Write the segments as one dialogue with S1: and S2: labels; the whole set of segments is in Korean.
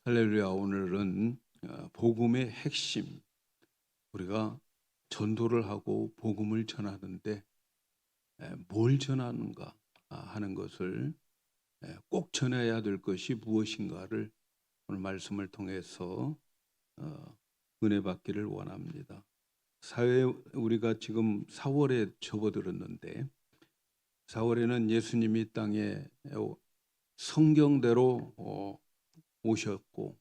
S1: 할렐루야. 오늘은 복음의 핵심, 우리가 전도를 하고 복음을 전하는데 뭘 전하는가 하는 것을, 꼭 전해야 될 것이 무엇인가를 오늘 말씀을 통해서 은혜 받기를 원합니다. 우리가 지금 4월에 접어들었는데, 4월에는 예수님이 이 땅에 성경대로 오셨고,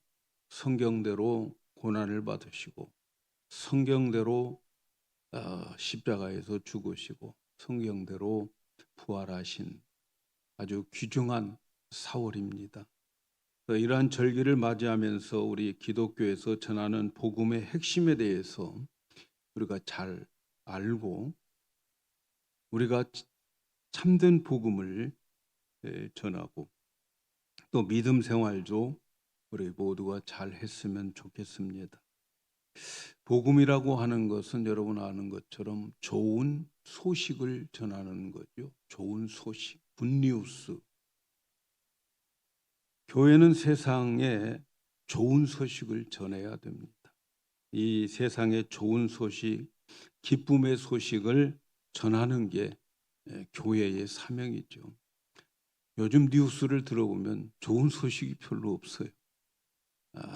S1: 성경대로 고난을 받으시고, 성경대로 십자가에서 죽으시고, 성경대로 부활하신 아주 귀중한 4월입니다. 이러한 절기를 맞이하면서 우리 기독교에서 전하는 복음의 핵심에 대해서 우리가 잘 알고, 우리가 참된 복음을 전하고, 또 믿음 생활도 우리 모두가 잘 했으면 좋겠습니다. 복음이라고 하는 것은 여러분 아는 것처럼 좋은 소식을 전하는 거죠. 좋은 소식, 굿뉴스. 교회는 세상에 좋은 소식을 전해야 됩니다. 이 세상에 좋은 소식, 기쁨의 소식을 전하는 게 교회의 사명이죠. 요즘 뉴스를 들어보면 좋은 소식이 별로 없어요.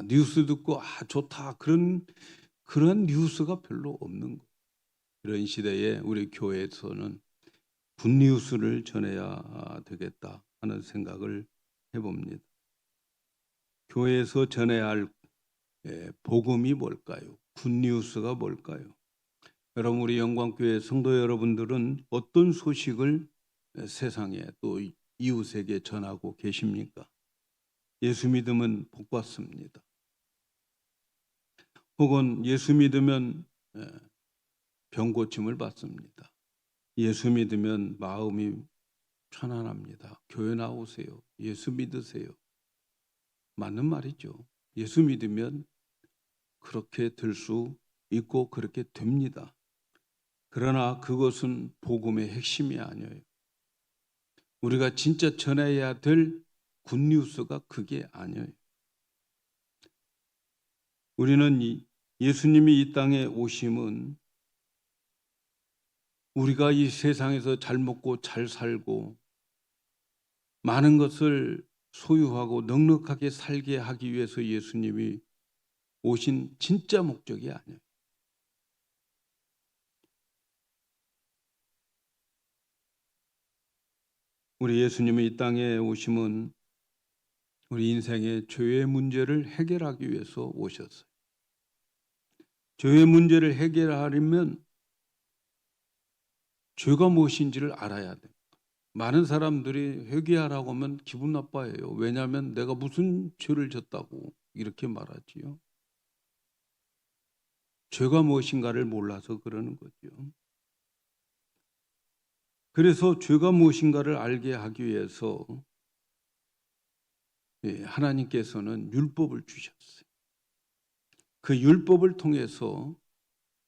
S1: 뉴스 듣고 좋다, 그런 뉴스가 별로 없는 거예요. 이런 시대에 우리 교회에서는 굿뉴스를 전해야 되겠다 하는 생각을 해봅니다. 교회에서 전해야 할 복음이 뭘까요? 굿뉴스가 뭘까요? 여러분, 우리 영광교회 성도 여러분들은 어떤 소식을 세상에 또 이웃에게 전하고 계십니까? 예수 믿으면 복 받습니다. 혹은 예수 믿으면 병 고침을 받습니다. 예수 믿으면 마음이 편안합니다. 교회 나오세요. 예수 믿으세요. 맞는 말이죠. 예수 믿으면 그렇게 될 수 있고 그렇게 됩니다. 그러나 그것은 복음의 핵심이 아니에요. 우리가 진짜 전해야 될 굿뉴스가 그게 아니에요. 우리는 예수님이 이 땅에 오심은 우리가 이 세상에서 잘 먹고 잘 살고 많은 것을 소유하고 넉넉하게 살게 하기 위해서 예수님이 오신 진짜 목적이 아니에요. 우리 예수님이 이 땅에 오심은 우리 인생의 죄의 문제를 해결하기 위해서 오셨어요. 죄의 문제를 해결하려면 죄가 무엇인지를 알아야 돼요. 많은 사람들이 회개하라고 하면 기분 나빠해요. 왜냐하면 내가 무슨 죄를 졌다고 이렇게 말하지요. 죄가 무엇인가를 몰라서 그러는 거죠. 그래서 죄가 무엇인가를 알게 하기 위해서 하나님께서는 율법을 주셨어요. 그 율법을 통해서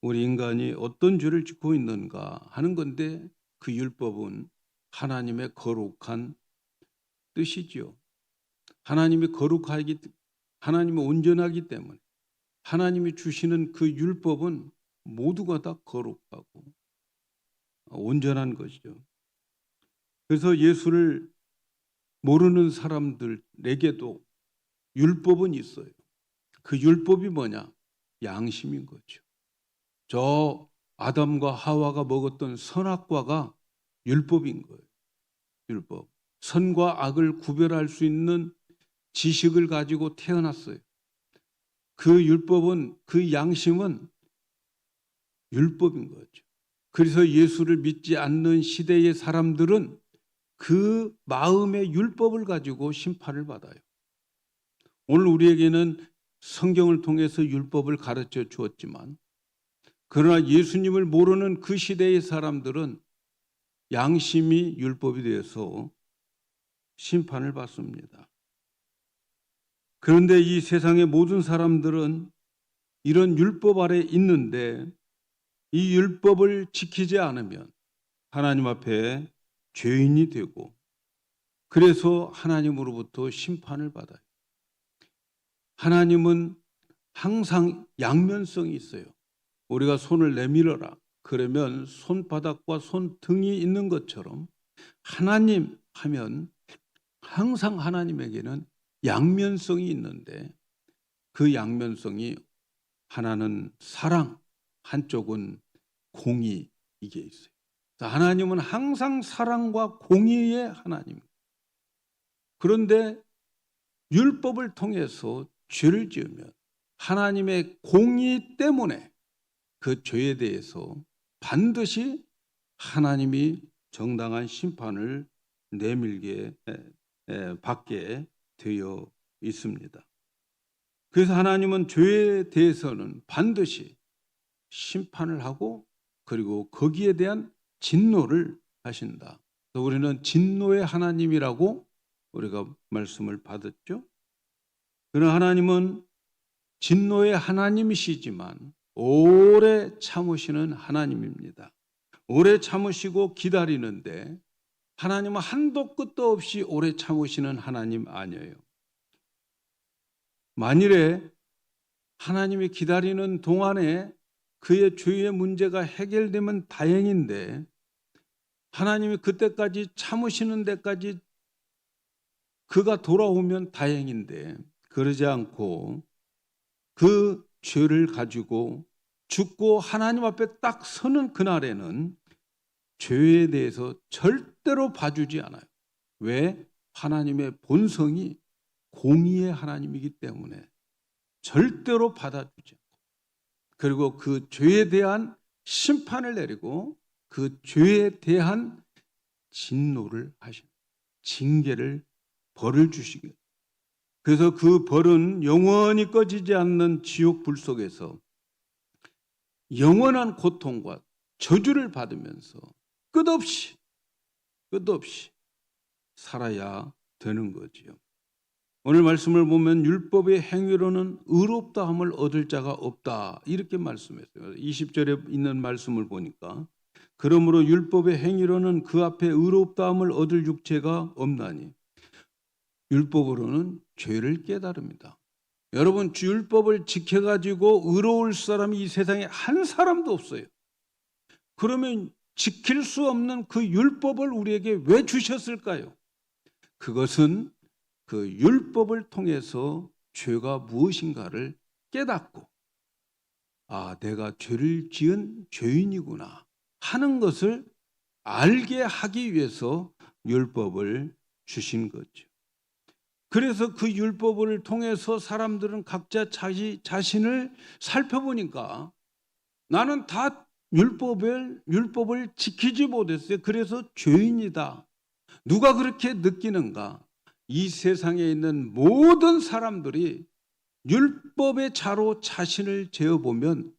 S1: 우리 인간이 어떤 죄를 짓고 있는가 하는 건데, 그 율법은 하나님의 거룩한 뜻이지요. 하나님이 온전하기 때문에 하나님이 주시는 그 율법은 모두가 다 거룩하고 온전한 것이죠. 그래서 예수를 모르는 사람들에게도 율법은 있어요. 그 율법이 뭐냐? 양심인 거죠. 저 아담과 하와가 먹었던 선악과가 율법인 거예요. 율법. 선과 악을 구별할 수 있는 지식을 가지고 태어났어요. 그 율법은, 그 양심은 율법인 거죠. 그래서 예수를 믿지 않는 시대의 사람들은 그 마음의 율법을 가지고 심판을 받아요. 오늘 우리에게는 성경을 통해서 율법을 가르쳐 주었지만, 그러나 예수님을 모르는 그 시대의 사람들은 양심이 율법이 되어서 심판을 받습니다. 그런데 이 세상의 모든 사람들은 이런 율법 아래 있는데, 이 율법을 지키지 않으면 하나님 앞에 죄인이 되고, 그래서 하나님으로부터 심판을 받아요. 하나님은 항상 양면성이 있어요. 우리가 손을 내밀어라. 그러면 손바닥과 손등이 있는 것처럼 하나님 하면 항상 하나님에게는 양면성이 있는데 그 양면성이 하나는 사랑, 한쪽은 공의, 이게 있어요. 하나님은 항상 사랑과 공의의 하나님. 그런데 율법을 통해서 죄를 지으면 하나님의 공의 때문에 그 죄에 대해서 반드시 하나님이 정당한 심판을 내밀게 받게 되어 있습니다. 그래서 하나님은 죄에 대해서는 반드시 심판을 하고 그리고 거기에 대한 진노를 하신다. 우리는 진노의 하나님이라고 우리가 말씀을 받았죠. 그러나 하나님은 진노의 하나님이시지만 오래 참으시는 하나님입니다. 오래 참으시고 기다리는데 하나님은 한도 끝도 없이 오래 참으시는 하나님 아니에요. 만일에 하나님이 기다리는 동안에 그의 죄의 문제가 해결되면 다행인데 하나님이 그때까지 참으시는 데까지 그가 돌아오면 다행인데 그러지 않고 그 죄를 가지고 죽고 하나님 앞에 딱 서는 그날에는 죄에 대해서 절대로 봐주지 않아요. 왜? 하나님의 본성이 공의의 하나님이기 때문에 절대로 받아주지 않고 그리고 그 죄에 대한 심판을 내리고 그 죄에 대한 진노를 하신 징계를 벌을 주시게. 그래서 그 벌은 영원히 꺼지지 않는 지옥 불 속에서 영원한 고통과 저주를 받으면서 끝없이 살아야 되는 거지요. 오늘 말씀을 보면 율법의 행위로는 의롭다함을 얻을 자가 없다 이렇게 말씀했어요. 20절에 있는 말씀을 보니까 그러므로 율법의 행위로는 그 앞에 의롭다함을 얻을 육체가 없나니 율법으로는 죄를 깨달습니다. 여러분 율법을 지켜가지고 의로울 사람이 이 세상에 한 사람도 없어요. 그러면 지킬 수 없는 그 율법을 우리에게 왜 주셨을까요? 그것은 그 율법을 통해서 죄가 무엇인가를 깨닫고 내가 죄를 지은 죄인이구나 하는 것을 알게 하기 위해서 율법을 주신 거죠. 그래서 그 율법을 통해서 사람들은 각자 자신을 살펴보니까 나는 다 율법을 지키지 못했어요. 그래서 죄인이다. 누가 그렇게 느끼는가? 이 세상에 있는 모든 사람들이 율법의 자로 자신을 재어보면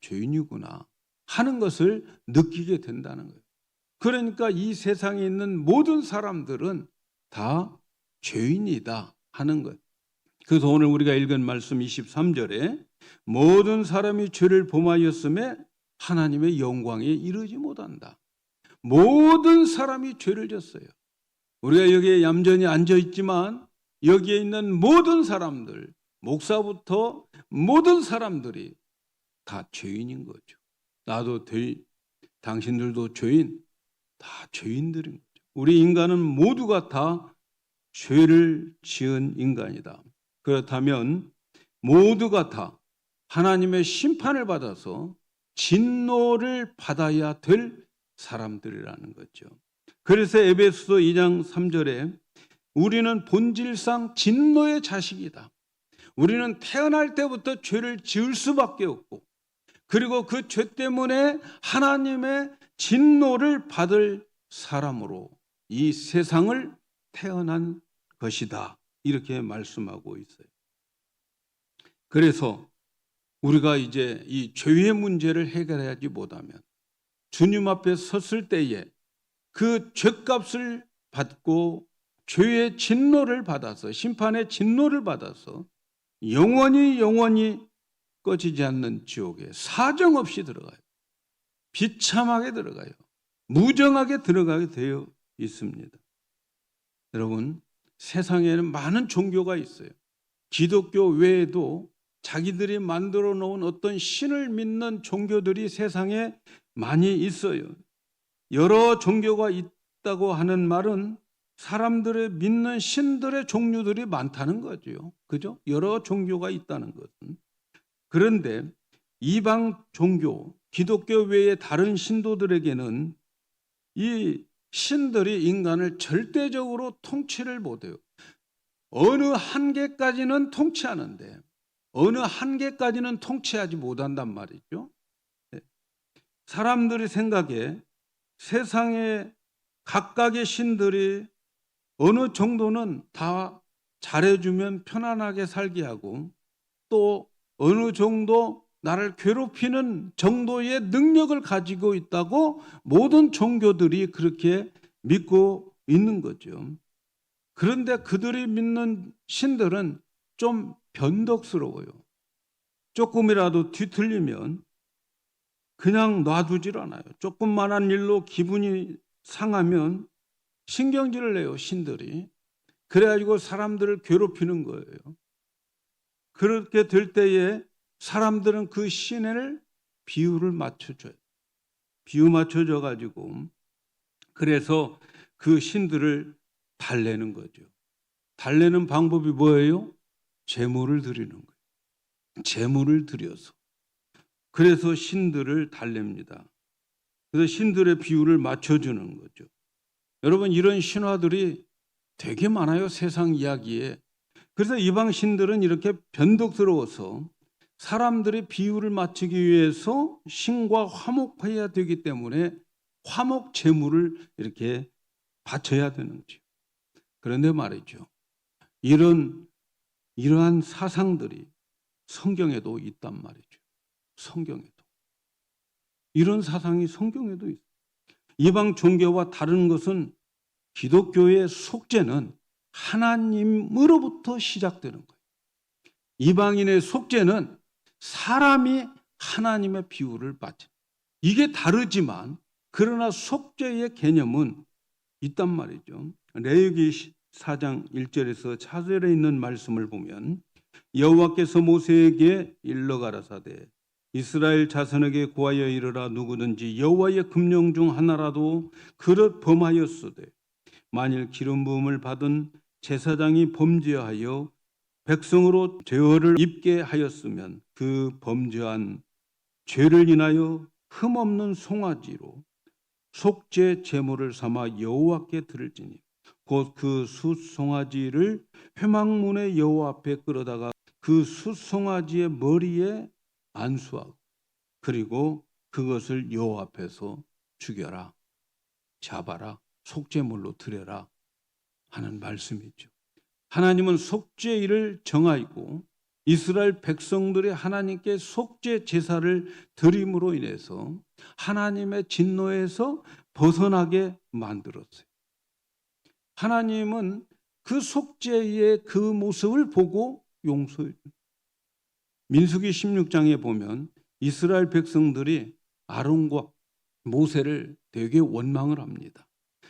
S1: 죄인이구나 하는 것을 느끼게 된다는 거예요. 그러니까 이 세상에 있는 모든 사람들은 다 죄인이다 하는 것. 그래서 오늘 우리가 읽은 말씀 23절에 모든 사람이 죄를 범하였음에 하나님의 영광에 이르지 못한다. 모든 사람이 죄를 졌어요. 우리가 여기에 얌전히 앉아있지만 여기에 있는 모든 사람들, 목사부터 모든 사람들이 다 죄인인 거죠. 나도 당신들도 죄인, 다 죄인들인 거죠. 우리 인간은 모두가 다 죄를 지은 인간이다. 그렇다면 모두가 다 하나님의 심판을 받아서 진노를 받아야 될 사람들이라는 거죠. 그래서 에베소서 2장 3절에 우리는 본질상 진노의 자식이다. 우리는 태어날 때부터 죄를 지을 수밖에 없고 그리고 그 죄 때문에 하나님의 진노를 받을 사람으로 이 세상을 태어난 것이다. 이렇게 말씀하고 있어요. 그래서 우리가 이제 이 죄의 문제를 해결하지 못하면 주님 앞에 섰을 때에 그 죄값을 받고 죄의 진노를 받아서 심판의 진노를 받아서 영원히 꺼지지 않는 지옥에 사정없이 들어가요. 비참하게 들어가요. 무정하게 들어가게 되어 있습니다. 여러분 세상에는 많은 종교가 있어요. 기독교 외에도 자기들이 만들어 놓은 어떤 신을 믿는 종교들이 세상에 많이 있어요. 여러 종교가 있다고 하는 말은 사람들의 믿는 신들의 종류들이 많다는 거죠. 그죠? 여러 종교가 있다는 것은. 그런데 이방 종교, 기독교 외의 다른 신도들에게는 이 신들이 인간을 절대적으로 통치를 못해요. 어느 한계까지는 통치하는데 어느 한계까지는 통치하지 못한단 말이죠. 사람들이 생각에 세상에 각각의 신들이 어느 정도는 다 잘해주면 편안하게 살게 하고 또 어느 정도 나를 괴롭히는 정도의 능력을 가지고 있다고 모든 종교들이 그렇게 믿고 있는 거죠. 그런데 그들이 믿는 신들은 좀 변덕스러워요. 조금이라도 뒤틀리면 그냥 놔두질 않아요. 조금만한 일로 기분이 상하면 신경질을 내요, 신들이. 그래가지고 사람들을 괴롭히는 거예요. 그렇게 될 때에 사람들은 그 신을 비유를 맞춰줘요. 비유 맞춰줘 가지고 그래서 그 신들을 달래는 거죠. 달래는 방법이 뭐예요? 제물을 드리는 거예요. 제물을 드려서. 그래서 신들을 달랩니다. 그래서 신들의 비유를 맞춰주는 거죠. 여러분, 이런 신화들이 되게 많아요, 세상 이야기에. 그래서 이방 신들은 이렇게 변덕스러워서 사람들의 비유를 맞추기 위해서 신과 화목해야 되기 때문에 화목 제물을 이렇게 바쳐야 되는 거죠. 그런데 말이죠, 이러한 사상들이 성경에도 있단 말이죠. 성경에도. 이런 사상이 성경에도 있어요. 이방 종교와 다른 것은 기독교의 속죄는 하나님으로부터 시작되는 거예요. 이방인의 속죄는 사람이 하나님의 비유를 받죠. 이게 다르지만 그러나 속죄의 개념은 있단 말이죠. 레위기 4장 1절에서 4절에 있는 말씀을 보면 여호와께서 모세에게 일러 가라사대 이스라엘 자손에게 고하여 이르라 누구든지 여호와의 금령 중 하나라도 그릇 범하였으되 만일 기름 부음을 받은 제사장이 범죄하여 백성으로 죄를 입게 하였으면 그 범죄한 죄를 인하여 흠없는 송아지로 속죄 제물을 삼아 여호와께 드릴지니 곧 그 숫송아지를 회막문의 여호와 앞에 끌어다가 그 숫송아지의 머리에 안수하고 그리고 그것을 여호와 앞에서 죽여라, 잡아라, 속죄물로 드려라 하는 말씀이죠. 하나님은 속죄일을 정하고 이스라엘 백성들이 하나님께 속죄 제사를 드림으로 인해서 하나님의 진노에서 벗어나게 만들었어요. 하나님은 그 속죄의 그 모습을 보고 용서해 줍니다. 민수기 16장에 보면 이스라엘 백성들이 아론과 모세를 되게 원망을 합니다.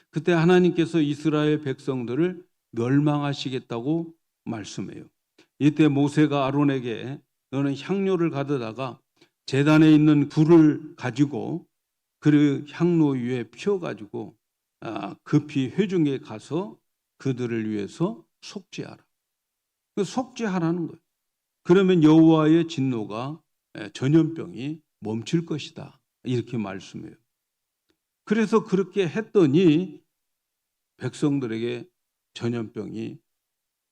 S1: 그때 하나님께서 이스라엘 백성들을 멸망하시겠다고 말씀해요. 이때 모세가 아론에게 너는 향료를 가져다가 제단에 있는 불을 가지고 그 향로 위에 피워가지고 급히 회중에 가서 그들을 위해서 속죄하라. 속죄하라는 거예요. 그러면 여호와의 진노가 전염병이 멈출 것이다. 이렇게 말씀해요. 그래서 그렇게 했더니 백성들에게 전염병이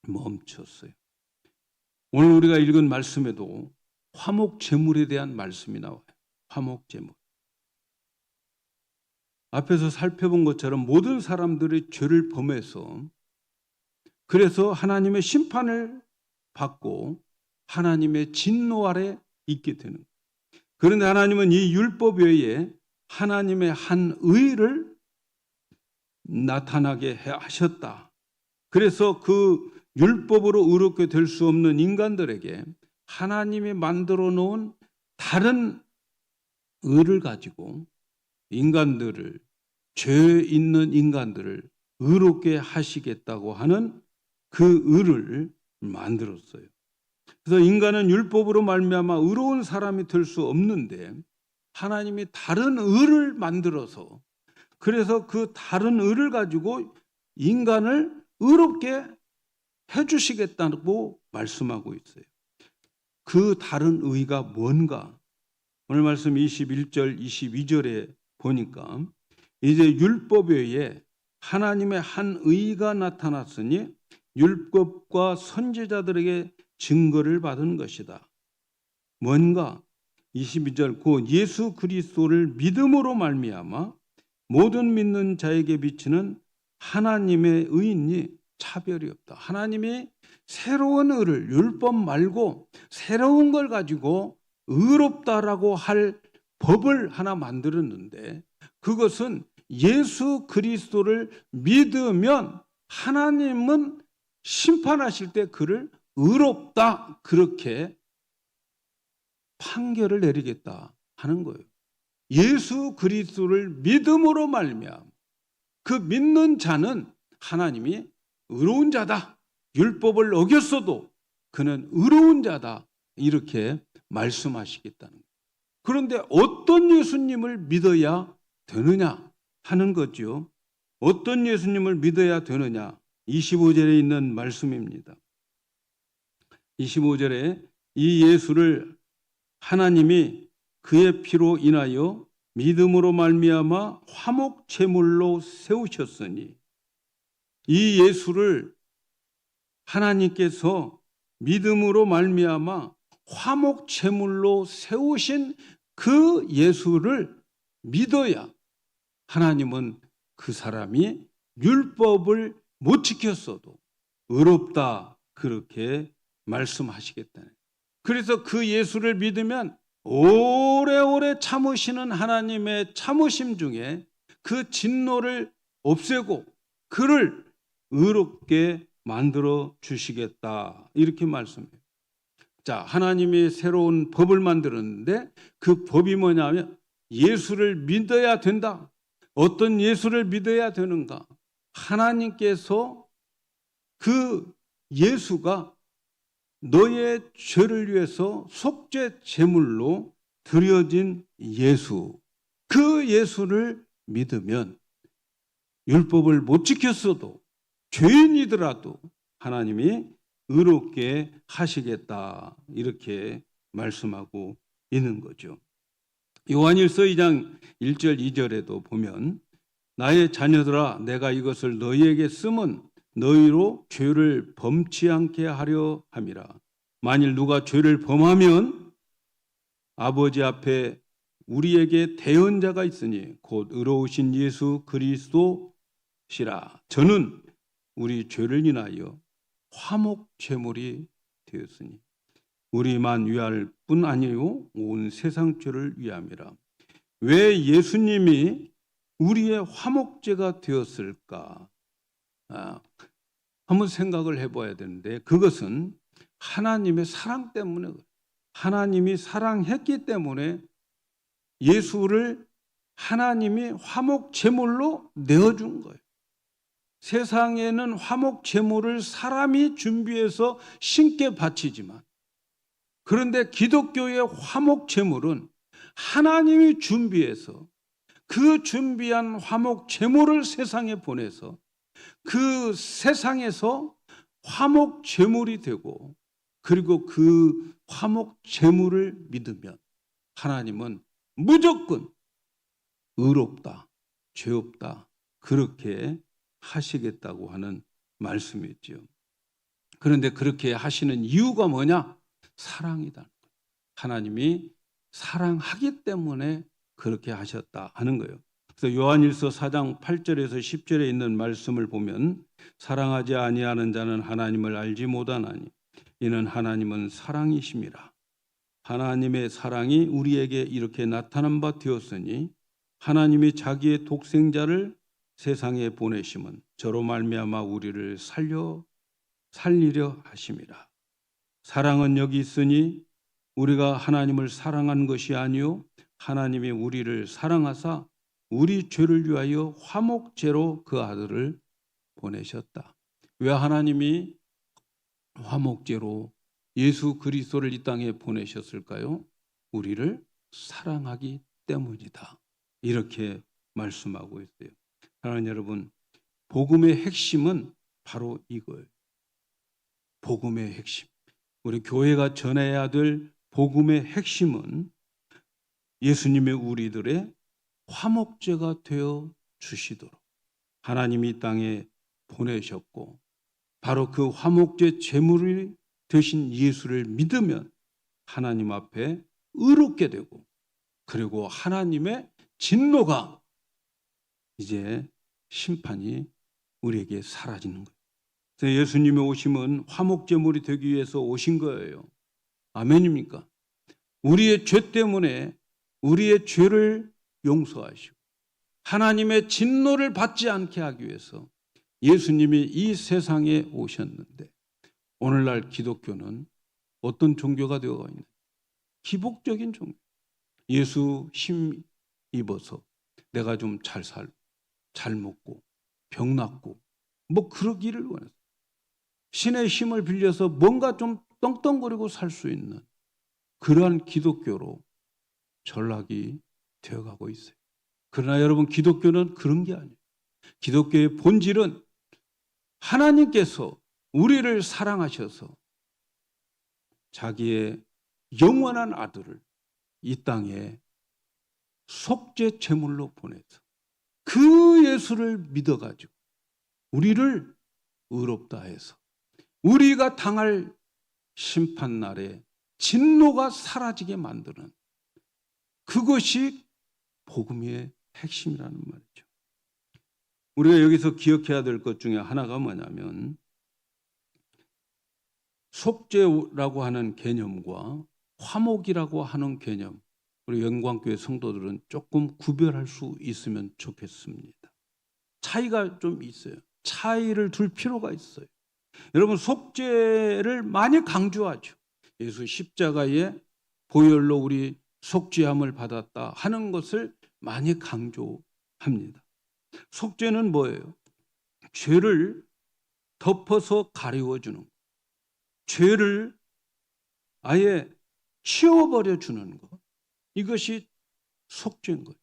S1: 멈췄어요. 오늘 우리가 읽은 말씀에도 화목 제물에 대한 말씀이 나와요. 화목 제물. 앞에서 살펴본 것처럼 모든 사람들이 죄를 범해서 그래서 하나님의 심판을 받고 하나님의 진노 아래 있게 되는 거예요. 그런데 하나님은 이 율법 외에 하나님의 한 의를 나타나게 하셨다. 그래서 그 율법으로 의롭게 될 수 없는 인간들에게 하나님이 만들어 놓은 다른 의를 가지고 인간들을, 죄 있는 인간들을 의롭게 하시겠다고 하는 그 의를 만들었어요. 그래서 인간은 율법으로 말미암아 의로운 사람이 될 수 없는데 하나님이 다른 의를 만들어서 그래서 그 다른 의를 가지고 인간을 의롭게 해주시겠다고 말씀하고 있어요. 그 다른 의가 뭔가? 오늘 말씀 21절, 22절에 보니까 이제 율법 외에 하나님의 한 의가 나타났으니 율법과 선지자들에게 증거를 받은 것이다. 뭔가? 22절 곧 예수 그리스도를 믿음으로 말미암아 모든 믿는 자에게 비치는 하나님의 의인이 차별이 없다. 하나님이 새로운 의를 율법 말고 새로운 걸 가지고 의롭다라고 할 법을 하나 만들었는데 그것은 예수 그리스도를 믿으면 하나님은 심판하실 때 그를 의롭다 그렇게 판결을 내리겠다 하는 거예요. 예수 그리스도를 믿음으로 말미암아 그 믿는 자는 하나님이 의로운 자다. 율법을 어겼어도 그는 의로운 자다. 이렇게 말씀하시겠다는 거예요. 그런데 어떤 예수님을 믿어야 되느냐 하는 거죠. 어떤 예수님을 믿어야 되느냐. 25절에 있는 말씀입니다. 25절에 이 예수를 하나님이 그의 피로 인하여 믿음으로 말미암아 화목 제물로 세우셨으니 이 예수를 하나님께서 믿음으로 말미암아 화목 제물로 세우신 그 예수를 믿어야 하나님은 그 사람이 율법을 못 지켰어도 의롭다 그렇게 말씀하시겠다는. 그래서 그 예수를 믿으면 오래오래 참으시는 하나님의 참으심 중에 그 진노를 없애고 그를 의롭게 만들어 주시겠다 이렇게 말씀해요. 자, 하나님이 새로운 법을 만들었는데 그 법이 뭐냐면 예수를 믿어야 된다. 어떤 예수를 믿어야 되는가? 하나님께서 그 예수가 너의 죄를 위해서 속죄 제물로 드려진 예수, 그 예수를 믿으면 율법을 못 지켰어도 죄인이더라도 하나님이 의롭게 하시겠다 이렇게 말씀하고 있는 거죠. 요한일서 2장 1절 2절에도 보면 나의 자녀들아 내가 이것을 너희에게 쓰면 너희로 죄를 범치 않게 하려 함이라. 만일 누가 죄를 범하면 아버지 앞에 우리에게 대언자가 있으니 곧 의로우신 예수 그리스도시라. 저는 우리 죄를 인하여 화목 제물이 되었으니 우리만 위할 뿐 아니요 온 세상 죄를 위함이라. 왜 예수님이 우리의 화목제가 되었을까? 한번 생각을 해봐야 되는데 그것은 하나님의 사랑 때문에, 하나님이 사랑했기 때문에 예수를 하나님이 화목 제물로 내어준 거예요. 세상에는 화목 제물을 사람이 준비해서 신께 바치지만 그런데 기독교의 화목 제물은 하나님이 준비해서 그 준비한 화목 제물을 세상에 보내서 그 세상에서 화목 제물이 되고 그리고 그 화목 제물을 믿으면 하나님은 무조건 의롭다, 죄 없다 그렇게 하시겠다고 하는 말씀이죠. 그런데 그렇게 하시는 이유가 뭐냐? 사랑이다. 하나님이 사랑하기 때문에 그렇게 하셨다 하는 거예요. 그래서 요한일서 4장 8절에서 10절에 있는 말씀을 보면 사랑하지 아니하는 자는 하나님을 알지 못하나니 이는 하나님은 사랑이심이라. 하나님의 사랑이 우리에게 이렇게 나타난 바 되었으니 하나님이 자기의 독생자를 세상에 보내심은 저로 말미암아 우리를 살리려 하심이라. 사랑은 여기 있으니 우리가 하나님을 사랑한 것이 아니요 하나님이 우리를 사랑하사 우리 죄를 위하여 화목제로 그 아들을 보내셨다. 왜 하나님이 화목제로 예수 그리스도를 이 땅에 보내셨을까요? 우리를 사랑하기 때문이다. 이렇게 말씀하고 있어요. 사랑하는 여러분, 복음의 핵심은 바로 이거예요. 복음의 핵심. 우리 교회가 전해야 될 복음의 핵심은 예수님의 우리들의 화목제가 되어 주시도록 하나님이 이 땅에 보내셨고, 바로 그 화목제 제물이 되신 예수를 믿으면 하나님 앞에 의롭게 되고, 그리고 하나님의 진노가 이제 심판이 우리에게 사라지는 거예요. 그래서 예수님의 오심은 화목제물이 되기 위해서 오신 거예요. 아멘입니까? 우리의 죄 때문에 우리의 죄를 용서하시고 하나님의 진노를 받지 않게 하기 위해서 예수님이 이 세상에 오셨는데, 오늘날 기독교는 어떤 종교가 되어가 있나요? 기복적인 종교. 예수 힘 입어서 내가 좀 잘 살고 잘 먹고 병 낫고 뭐 그러기를 원해서 신의 힘을 빌려서 뭔가 좀 떵떵거리고 살 수 있는 그러한 기독교로 전락이 되어가고 있어요. 그러나 여러분, 기독교는 그런 게 아니에요. 기독교의 본질은 하나님께서 우리를 사랑하셔서 자기의 영원한 아들을 이 땅에 속죄 제물로 보내서 그 예수를 믿어가지고 우리를 의롭다 해서 우리가 당할 심판날에 진노가 사라지게 만드는, 그것이 복음의 핵심이라는 말이죠. 우리가 여기서 기억해야 될 것 중에 하나가 뭐냐면, 속죄라고 하는 개념과 화목이라고 하는 개념, 우리 영광교회 성도들은 조금 구별할 수 있으면 좋겠습니다. 차이가 좀 있어요. 차이를 둘 필요가 있어요. 여러분, 속죄를 많이 강조하죠. 예수 십자가의 보혈로 우리 속죄함을 받았다 하는 것을 많이 강조합니다. 속죄는 뭐예요? 죄를 덮어서 가리워주는 것, 죄를 아예 치워버려 주는 것, 이것이 속죄인 거죠.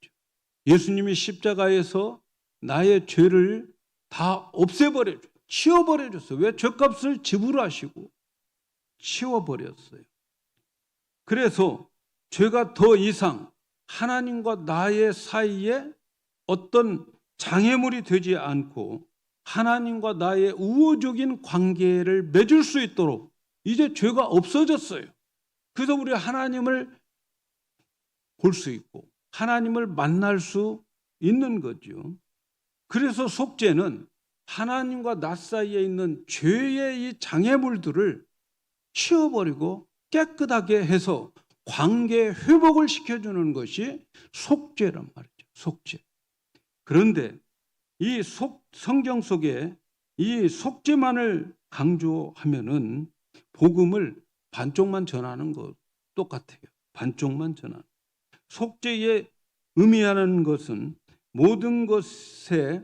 S1: 예수님이 십자가에서 나의 죄를 다 없애버려, 치워버려 줬어요. 왜? 죄값을 지불하시고 치워버렸어요. 그래서 죄가 더 이상 하나님과 나의 사이에 어떤 장애물이 되지 않고 하나님과 나의 우호적인 관계를 맺을 수 있도록 이제 죄가 없어졌어요. 그래서 우리 하나님을 볼 수 있고 하나님을 만날 수 있는 거죠. 그래서 속죄는 하나님과 나 사이에 있는 죄의 이 장애물들을 치워버리고 깨끗하게 해서 관계 회복을 시켜주는 것이 속죄란 말이죠. 속죄. 그런데 이 성경 속에 이 속죄만을 강조하면은 복음을 반쪽만 전하는 것 똑같아요. 반쪽만 전하는. 속죄에 의미하는 것은 모든 것에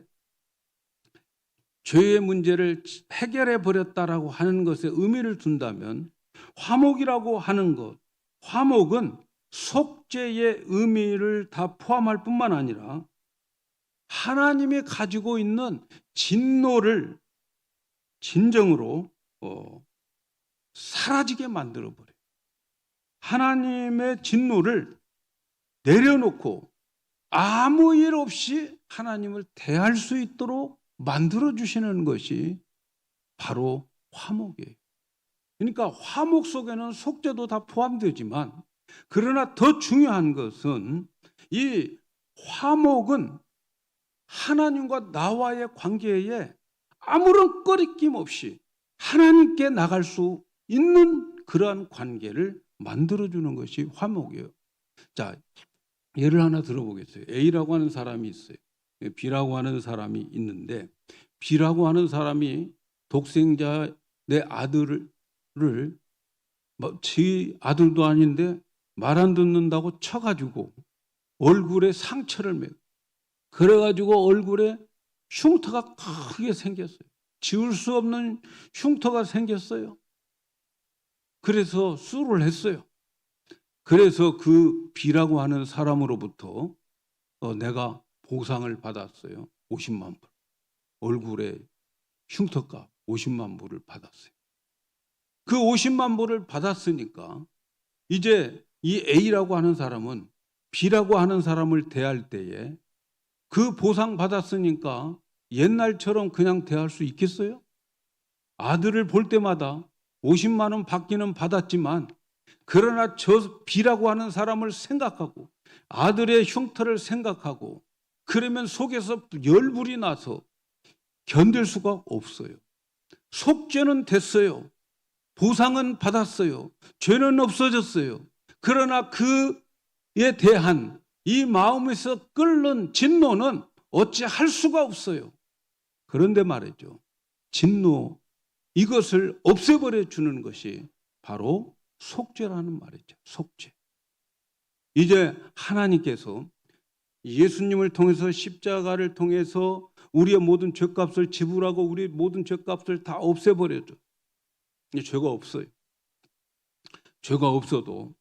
S1: 죄의 문제를 해결해 버렸다라고 하는 것에 의미를 둔다면, 화목이라고 하는 것, 화목은 속죄의 의미를 다 포함할 뿐만 아니라 하나님이 가지고 있는 진노를 진정으로 사라지게 만들어버려요. 하나님의 진노를 내려놓고 아무 일 없이 하나님을 대할 수 있도록 만들어주시는 것이 바로 화목이에요. 그러니까 화목 속에는 속죄도 다 포함되지만, 그러나 더 중요한 것은 이 화목은 하나님과 나와의 관계에 아무런 꺼리낌 없이 하나님께 나갈 수 있는 그러한 관계를 만들어주는 것이 화목이에요. 자, 예를 하나 들어보겠어요. A라고 하는 사람이 있어요. B라고 하는 사람이 있는데, B라고 하는 사람이 독생자 내 아들을 지 아들도 아닌데 말 안 듣는다고 쳐가지고 얼굴에 상처를 매고, 그래가지고 얼굴에 흉터가 크게 생겼어요. 지울 수 없는 흉터가 생겼어요. 그래서 수를 했어요. 그래서 그 B라고 하는 사람으로부터 내가 보상을 받았어요. 50만 불. 얼굴에 흉터값 50만 불을 받았어요. 그 50만 불을 받았으니까 이제 이 A라고 하는 사람은 B라고 하는 사람을 대할 때에 그 보상 받았으니까 옛날처럼 그냥 대할 수 있겠어요? 아들을 볼 때마다 50만 원 받기는 받았지만 그러나 저 B라고 하는 사람을 생각하고 아들의 흉터를 생각하고 그러면 속에서 열불이 나서 견딜 수가 없어요. 속죄는 됐어요. 보상은 받았어요. 죄는 없어졌어요. 그러나 그에 대한 이 마음에서 끓는 진노는 어찌할 수가 없어요. 그런데 말이죠. 진노, 이것을 없애버려 주는 것이 바로 속죄라는 말이죠. 속죄. 이제 하나님께서 예수님을 통해서 십자가를 통해서 우리의 모든 죄값을 지불하고 우리 모든 죄값을 다 없애버려줘. 죄가 없어요. 죄가 없어도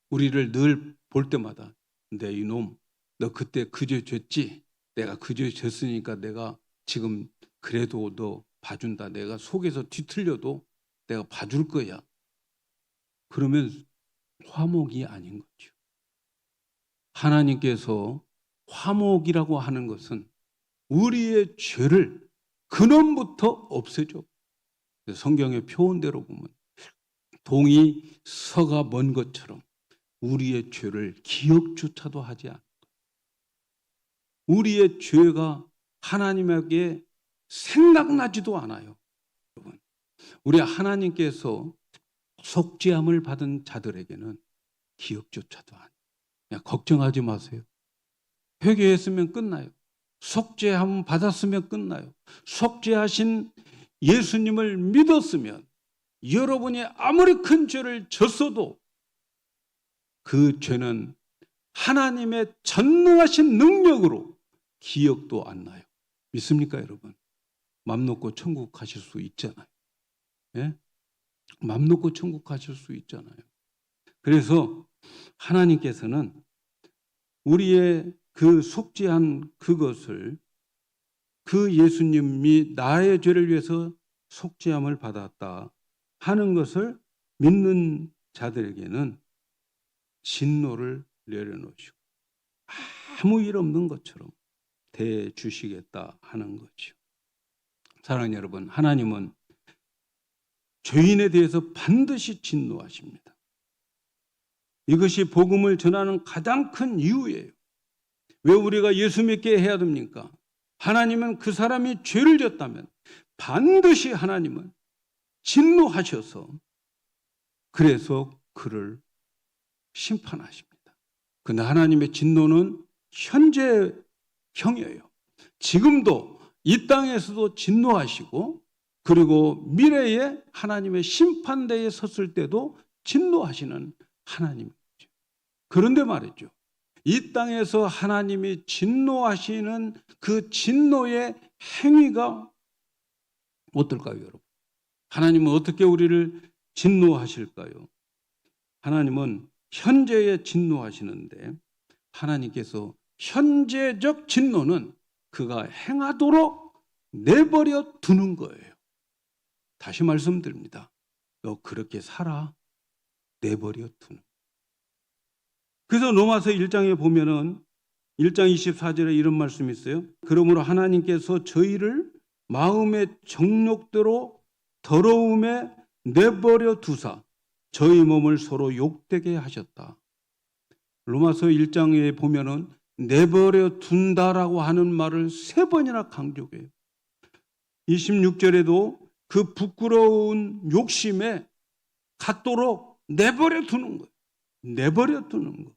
S1: 우리를 늘 볼 때마다 내 이놈, 너 그때 그 죄 졌지? 내가 그 죄 졌으니까 내가 지금 그래도 너 봐준다. 내가 속에서 뒤틀려도 내가 봐줄 거야. 그러면 화목이 아닌 거죠. 하나님께서 화목이라고 하는 것은 우리의 죄를 근원부터 없애줘. 성경의 표현대로 보면 동이 서가 먼 것처럼 우리의 죄를 기억조차도 하지 않고 우리의 죄가 하나님에게 생각나지도 않아요. 여러분, 우리 하나님께서 속죄함을 받은 자들에게는 기억조차도 안 해요. 그냥 걱정하지 마세요. 회개했으면 끝나요. 속죄함 받았으면 끝나요. 속죄하신 예수님을 믿었으면 여러분이 아무리 큰 죄를 졌어도 그 죄는 하나님의 전능하신 능력으로 기억도 안 나요. 믿습니까, 여러분? 맘 놓고 천국 가실 수 있잖아요. 예? 맘 놓고 천국 가실 수 있잖아요. 그래서 하나님께서는 우리의 그 속죄한 그것을 그 예수님이 나의 죄를 위해서 속죄함을 받았다 하는 것을 믿는 자들에게는 진노를 내려놓으시고 아무 일 없는 것처럼 대주시겠다 하는 거죠. 사랑하는 여러분, 하나님은 죄인에 대해서 반드시 진노하십니다. 이것이 복음을 전하는 가장 큰 이유예요. 왜 우리가 예수 믿게 해야 됩니까? 하나님은 그 사람이 죄를 졌다면 반드시 하나님은 진노하셔서 그래서 그를 심판하십니다. 그런데 하나님의 진노는 현재형이에요. 지금도 이 땅에서도 진노하시고 그리고 미래에 하나님의 심판대에 섰을 때도 진노하시는 하나님이죠. 그런데 말이죠. 이 땅에서 하나님이 진노하시는 그 진노의 행위가 어떨까요, 여러분? 하나님은 어떻게 우리를 진노하실까요? 하나님은 현재에 진노하시는데 하나님께서 현재적 진노는 그가 행하도록 내버려 두는 거예요. 다시 말씀드립니다. 너 그렇게 살아. 내버려 두는. 그래서 로마서 1장에 보면은 1장 24절에 이런 말씀이 있어요. 그러므로 하나님께서 저희를 마음의 정욕대로 더러움에 내버려 두사 저희 몸을 서로 욕되게 하셨다. 로마서 1장에 보면은 내버려 둔다라고 하는 말을 3번이나 강조해요. 26절에도 그 부끄러운 욕심에 갖도록 내버려 두는 거예요. 내버려 두는 거.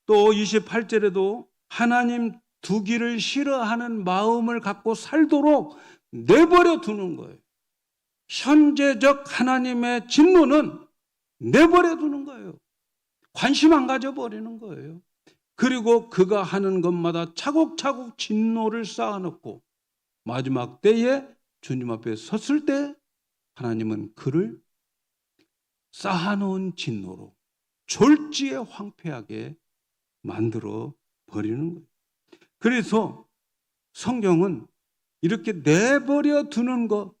S1: 또 28절에도 하나님 두기를 싫어하는 마음을 갖고 살도록 내버려 두는 거예요. 현재적 하나님의 진노는 내버려 두는 거예요. 관심 안 가져버리는 거예요. 그리고 그가 하는 것마다 차곡차곡 진노를 쌓아놓고 마지막 때에 주님 앞에 섰을 때 하나님은 그를 쌓아놓은 진노로 졸지에 황폐하게 만들어 버리는 거예요. 그래서 성경은 이렇게 내버려 두는 것,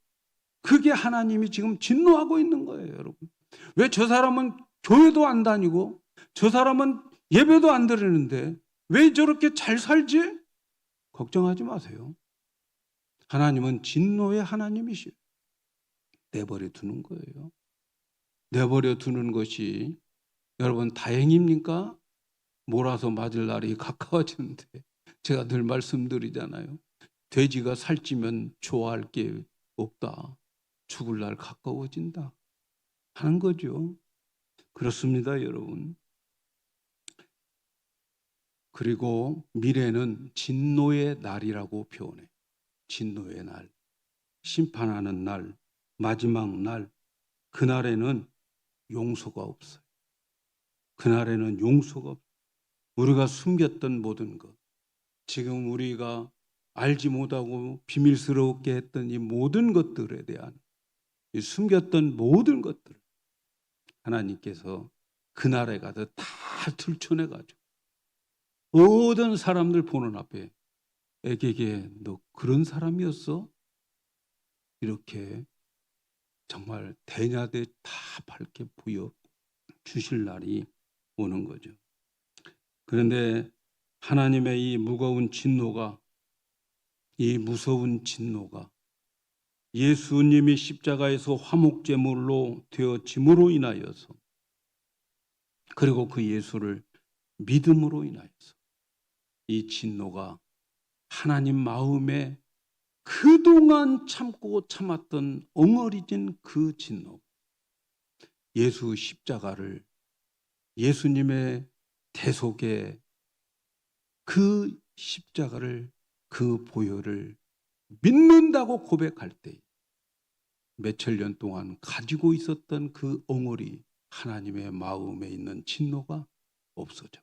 S1: 그게 하나님이 지금 진노하고 있는 거예요, 여러분. 왜 저 사람은 교회도 안 다니고 저 사람은 예배도 안 드리는데 왜 저렇게 잘 살지? 걱정하지 마세요. 하나님은 진노의 하나님이시요. 내버려 두는 거예요. 내버려 두는 것이 여러분 다행입니까? 몰아서 맞을 날이 가까워지는데 제가 늘 말씀드리잖아요. 돼지가 살찌면 좋아할 게 없다. 죽을 날 가까워진다 하는 거죠. 그렇습니다, 여러분. 그리고 미래는 진노의 날이라고 표현해. 진노의 날, 심판하는 날, 마지막 날, 그날에는 용서가 없어요. 그날에는 용서가 없어요. 우리가 숨겼던 모든 것, 지금 우리가 알지 못하고 비밀스럽게 했던 이 모든 것들에 대한 이 숨겼던 모든 것들을 하나님께서 그날에 가서 다 들춰내가지고 모든 사람들 보는 앞에 애게게 너 그런 사람이었어? 이렇게 정말 대냐대 다 밝게 보여주실 날이 오는 거죠. 그런데 하나님의 이 무거운 진노가, 이 무서운 진노가 예수님이 십자가에서 화목제물로 되어짐으로 인하여서, 그리고 그 예수를 믿음으로 인하여서 이 진노가 하나님 마음에 그동안 참고 참았던 엉어리진 그 진노, 예수 십자가를, 예수님의 대속의 그 십자가를, 그 보혈을 믿는다고 고백할 때 몇천 년 동안 가지고 있었던 그 엉어리, 하나님의 마음에 있는 진노가 없어져.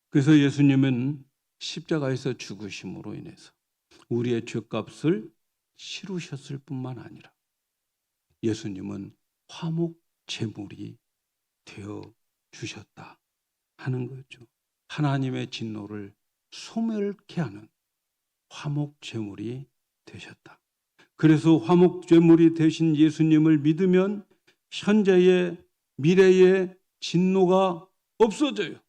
S1: 그래서 예수님은 십자가에서 죽으심으로 인해서 우리의 죄값을 치르셨을 뿐만 아니라 예수님은 화목 제물이 되어 주셨다 하는 거죠. 하나님의 진노를 소멸케 하는 화목 제물이 되셨다. 그래서 화목 제물이 되신 예수님을 믿으면 현재의 미래의 진노가 없어져요.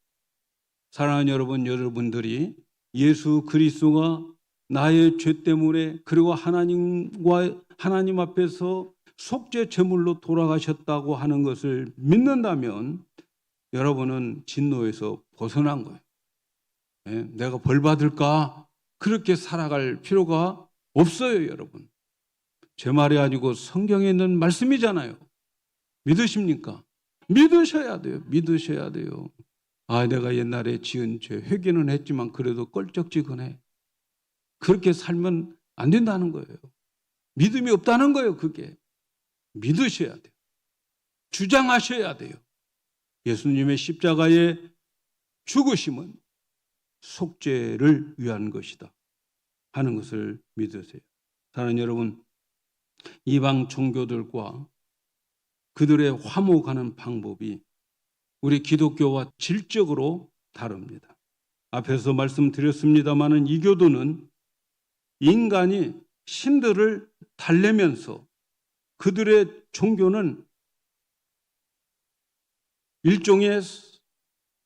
S1: 사랑하는 여러분, 여러분들이 예수 그리스도가 나의 죄 때문에 그리고 하나님 앞에서 속죄 제물로 돌아가셨다고 하는 것을 믿는다면 여러분은 진노에서 벗어난 거예요. 내가 벌 받을까? 그렇게 살아갈 필요가 없어요, 여러분. 제 말이 아니고 성경에 있는 말씀이잖아요. 믿으십니까? 믿으셔야 돼요. 믿으셔야 돼요. 아, 내가 옛날에 지은 죄 회개는 했지만 그래도 껄쩍지근해. 그렇게 살면 안 된다는 거예요. 믿음이 없다는 거예요, 그게. 믿으셔야 돼요. 주장하셔야 돼요. 예수님의 십자가의 죽으심은 속죄를 위한 것이다 하는 것을 믿으세요. 사랑하는 여러분, 이방 종교들과 그들의 화목하는 방법이 우리 기독교와 질적으로 다릅니다. 앞에서 말씀드렸습니다마는 이교도는 인간이 신들을 달래면서 그들의 종교는 일종의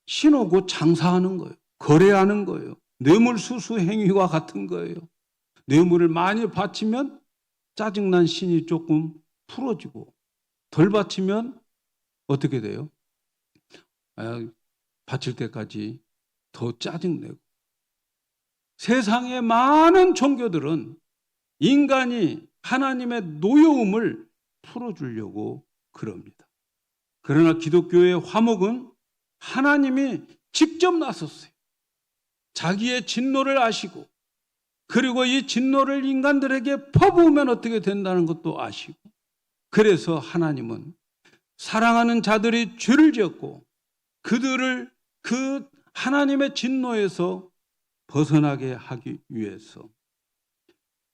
S1: 신호고 장사하는 거예요. 거래하는 거예요. 뇌물수수 행위와 같은 거예요. 뇌물을 많이 바치면 짜증난 신이 조금 풀어지고 덜 바치면 어떻게 돼요? 바칠 때까지 더 짜증내고. 세상의 많은 종교들은 인간이 하나님의 노여움을 풀어주려고 그럽니다. 그러나 기독교의 화목은 하나님이 직접 나섰어요. 자기의 진노를 아시고 그리고 이 진노를 인간들에게 퍼부으면 어떻게 된다는 것도 아시고, 그래서 하나님은 사랑하는 자들이 죄를 지었고 그들을 그 하나님의 진노에서 벗어나게 하기 위해서,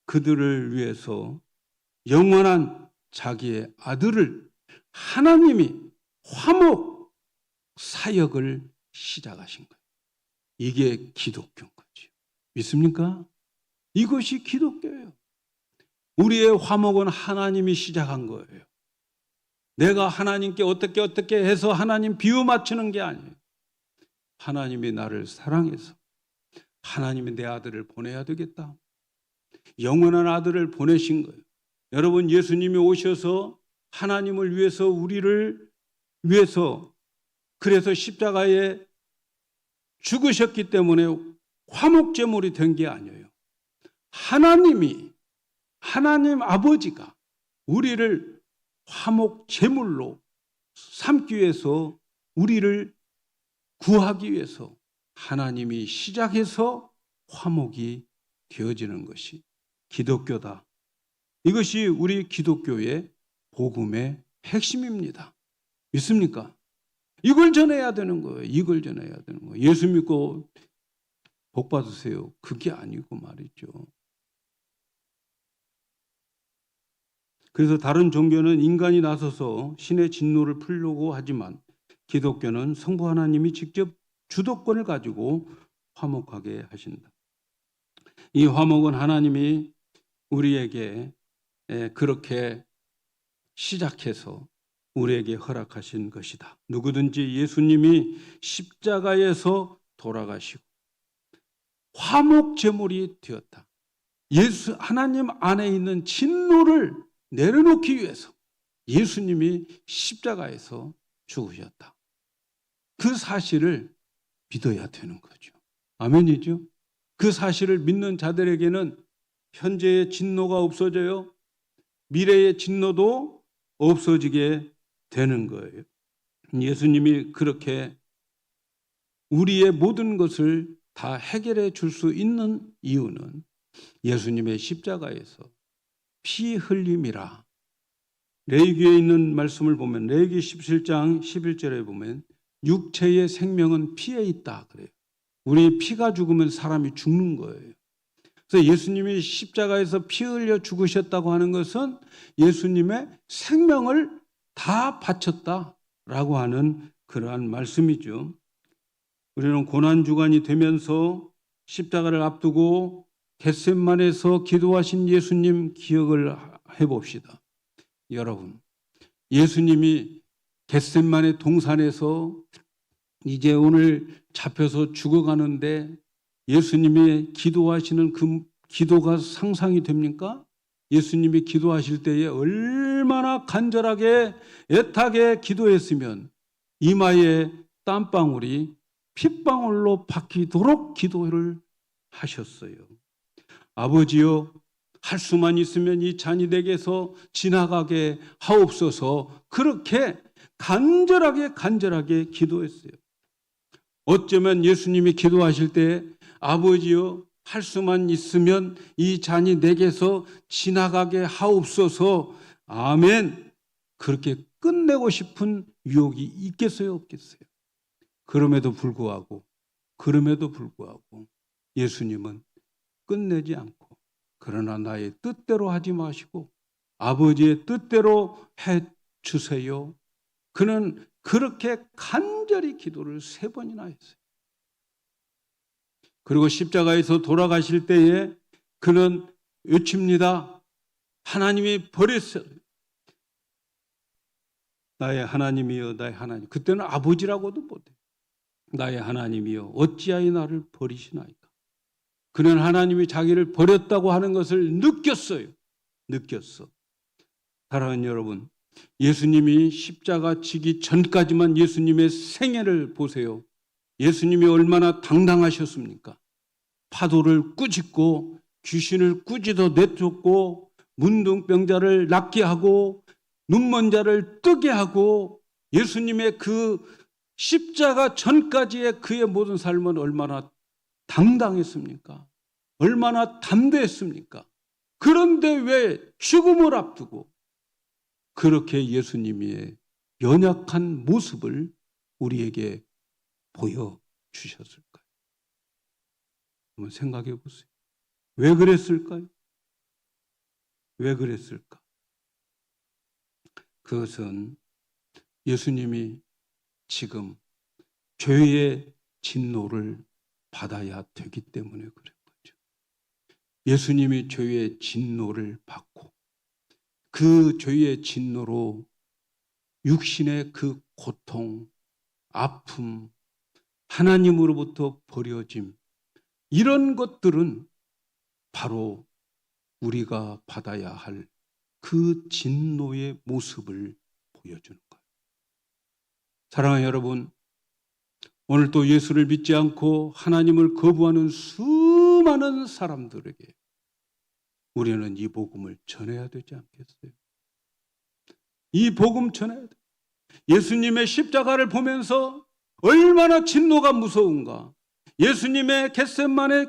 S1: 그들을 위해서 영원한 자기의 아들을 하나님이 화목 사역을 시작하신 거예요. 이게 기독교인 거죠. 믿습니까? 이것이 기독교예요. 우리의 화목은 하나님이 시작한 거예요. 내가 하나님께 어떻게 해서 하나님 비유 맞추는 게 아니에요. 하나님이 나를 사랑해서 하나님이 내 아들을 보내야 되겠다. 영원한 아들을 보내신 거예요. 여러분, 예수님이 오셔서 하나님을 위해서 우리를 위해서 그래서 십자가에 죽으셨기 때문에 화목제물이 된 게 아니에요. 하나님 아버지가 우리를 화목제물로 삼기 위해서 우리를 구하기 위해서 하나님이 시작해서 화목이 되어지는 것이 기독교다. 이것이 우리 기독교의 복음의 핵심입니다. 믿습니까? 이걸 전해야 되는 거예요. 이걸 전해야 되는 거예요. 예수 믿고 복 받으세요. 그게 아니고 말이죠. 그래서 다른 종교는 인간이 나서서 신의 진노를 풀려고 하지만 기독교는 성부 하나님이 직접 주도권을 가지고 화목하게 하신다. 이 화목은 하나님이 우리에게 그렇게 시작해서 우리에게 허락하신 것이다. 누구든지 예수님이 십자가에서 돌아가시고 화목제물이 되었다. 하나님 안에 있는 진노를 내려놓기 위해서 예수님이 십자가에서 죽으셨다. 그 사실을 믿어야 되는 거죠. 아멘이죠? 그 사실을 믿는 자들에게는 현재의 진노가 없어져요. 미래의 진노도 없어지게 되는 거예요. 예수님이 그렇게 우리의 모든 것을 다 해결해 줄 수 있는 이유는 예수님의 십자가에서 피 흘림이라. 레위기에 있는 말씀을 보면 레위기 17장 11절에 보면 육체의 생명은 피에 있다 그래요. 우리 피가 죽으면 사람이 죽는 거예요. 그래서 예수님이 십자가에서 피 흘려 죽으셨다고 하는 것은 예수님의 생명을 다 바쳤다라고 하는 그러한 말씀이죠. 우리는 고난주간이 되면서 십자가를 앞두고 겟세마네에서 기도하신 예수님 기억을 해봅시다. 여러분, 예수님이 겟세마네 동산에서 이제 오늘 잡혀서 죽어가는데 예수님이 기도하시는 그 기도가 상상이 됩니까? 예수님이 기도하실 때에 얼마나 간절하게 애타게 기도했으면 이마에 땀방울이 핏방울로 바뀌도록 기도를 하셨어요. 아버지여, 할 수만 있으면 이 잔이 내게서 지나가게 하옵소서. 그렇게 간절하게 기도했어요. 어쩌면 예수님이 기도하실 때 아버지여, 할 수만 있으면 이 잔이 내게서 지나가게 하옵소서. 아멘. 그렇게 끝내고 싶은 유혹이 있겠어요, 없겠어요? 그럼에도 불구하고 예수님은 끝내지 않고, 그러나 나의 뜻대로 하지 마시고 아버지의 뜻대로 해 주세요. 그는 그렇게 간절히 기도를 3번이나 했어요. 그리고 십자가에서 돌아가실 때에 그는 외칩니다. 하나님이 버렸어요. 나의 하나님이여, 나의 하나님. 그때는 아버지라고도 못해요. 나의 하나님이여, 어찌하여 나를 버리시나이까. 그는 하나님이 자기를 버렸다고 하는 것을 느꼈어요. 사랑하는 여러분, 예수님이 십자가 지기 전까지만 예수님의 생애를 보세요. 예수님이 얼마나 당당하셨습니까? 파도를 꾸짖고 귀신을 꾸짖어 내쫓고 문둥병자를 낫게 하고 눈먼 자를 뜨게 하고, 예수님의 그 십자가 전까지의 그의 모든 삶은 얼마나 당당했습니까? 얼마나 담대했습니까? 그런데 왜 죽음을 앞두고 그렇게 예수님의 연약한 모습을 우리에게 보여주셨을까요? 한번 생각해 보세요. 왜 그랬을까요? 왜 그랬을까? 그것은 예수님이 지금 죄의 진노를 받아야 되기 때문에 그런 거죠. 예수님이 죄의 진노를 받고 그 죄의 진노로 육신의 그 고통, 아픔, 하나님으로부터 버려짐, 이런 것들은 바로 우리가 받아야 할 그 진노의 모습을 보여주는 거예요. 사랑하는 여러분, 오늘 또 예수를 믿지 않고 하나님을 거부하는 수많은 사람들에게 우리는 이 복음을 전해야 되지 않겠어요? 이 복음 전해야 돼. 예수님의 십자가를 보면서 얼마나 진노가 무서운가. 예수님의 겟세마네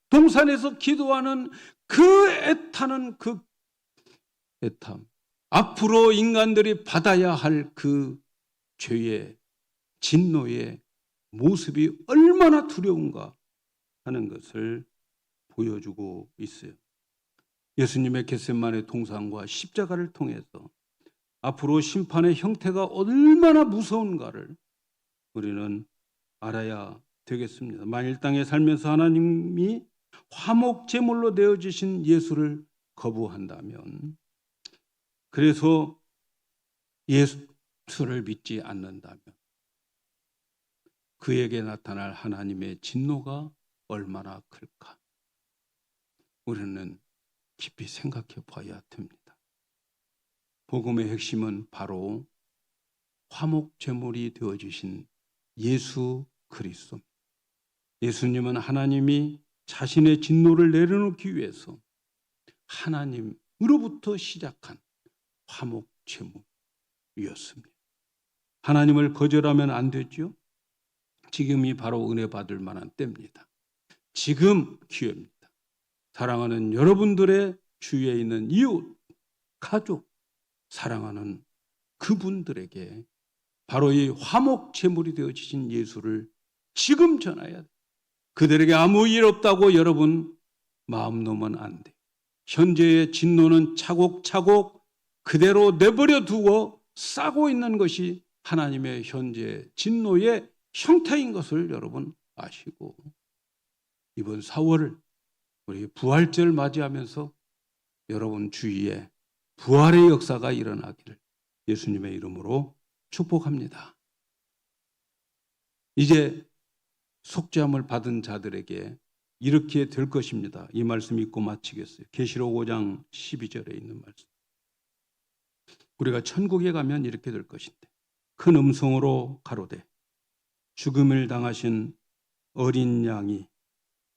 S1: 동산에서 기도하는 그 애타는 그 애탐. 앞으로 인간들이 받아야 할 그 죄의 진노의 모습이 얼마나 두려운가 하는 것을 보여주고 있어요. 예수님의 겟세마네 동산과 십자가를 통해서 앞으로 심판의 형태가 얼마나 무서운가를 우리는 알아야 되겠습니다. 만일 땅에 살면서 하나님이 화목 제물로 되어지신 예수를 거부한다면, 그래서 예수를 믿지 않는다면 그에게 나타날 하나님의 진노가 얼마나 클까? 우리는 깊이 생각해 봐야 됩니다. 복음의 핵심은 바로 화목 제물이 되어주신 예수 그리스도입니다. 예수님은 하나님이 자신의 진노를 내려놓기 위해서 하나님으로부터 시작한 화목 제물이었습니다. 하나님을 거절하면 안 되죠. 지금이 바로 은혜 받을 만한 때입니다. 지금 기회입니다. 사랑하는 여러분들의 주위에 있는 이웃, 가족, 사랑하는 그분들에게 바로 이 화목 제물이 되어지신 예수를 지금 전해야 돼요. 그들에게 아무 일 없다고 여러분 마음 놓으면 안 돼요. 현재의 진노는 차곡차곡 그대로 내버려 두고 싸고 있는 것이 하나님의 현재 진노의 형태인 것을 여러분 아시고, 이번 4월을 우리 부활절 맞이하면서 여러분 주위에 부활의 역사가 일어나기를 예수님의 이름으로 축복합니다. 이제 속죄함을 받은 자들에게 이렇게 될 것입니다. 이 말씀 읽고 마치겠어요. 계시록 5장 12절에 있는 말씀. 우리가 천국에 가면 이렇게 될 것인데, 큰 음성으로 가로되 죽음을 당하신 어린 양이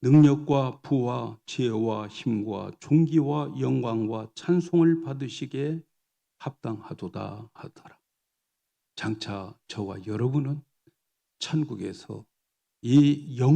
S1: 능력과 부와 지혜와 힘과 존귀와 영광과 찬송을 받으시기에 합당하도다 하더라. 장차 저와 여러분은 천국에서 이